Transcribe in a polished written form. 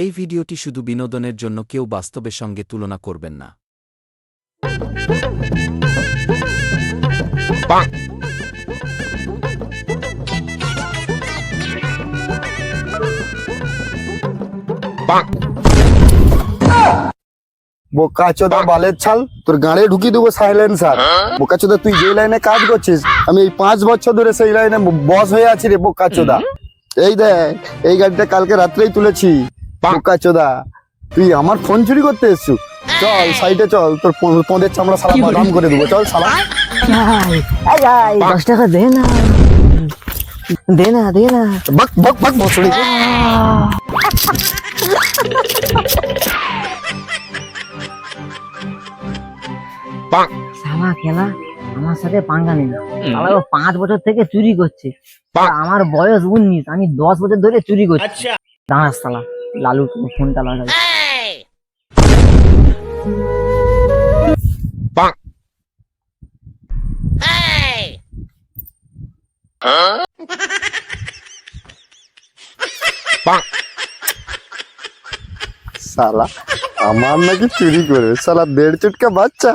এই ভিডিওটি শুধু বিনোদনের জন্য, কেউ বাস্তবের সঙ্গে তুলনা করবেন না। বোকাচোদা বালের ছাল, তোর গাড়ি ঢুকিয়ে দেবো সাইলেন্সার। বোকাচোদা, তুই যে লাইনে কাজ করছিস আমি এই 5 বছর ধরে সেই লাইনে বস হয়ে আছি রে বোকাচোদা। এই দেখ, এই গাড়িটা কালকে রাত্রেই তুলেছি। বোকাচোদা, তুই আমার ফোন চুরি করতে এসছু? চল সাইডে চল, তোর পদের চামড়া সালা বাদাম করে দেবো। চল সালা। ভাই 10 টাকা দে না, দে না, দে না। বক বক বক বসড়ি। শালা খেলা আমার সাথে পাঙ্গা নিল। শালা ও 5 বছর থেকে চুরি করছে। আমার বয়স 19, আমি 10 বছর ধরে চুরি করছি। দাঁড়া শালা, লালু ফোনটা লাগাই। শালা আমার নাকি চুরি করে, শালা 1.5 চুটকা বাচ্চা।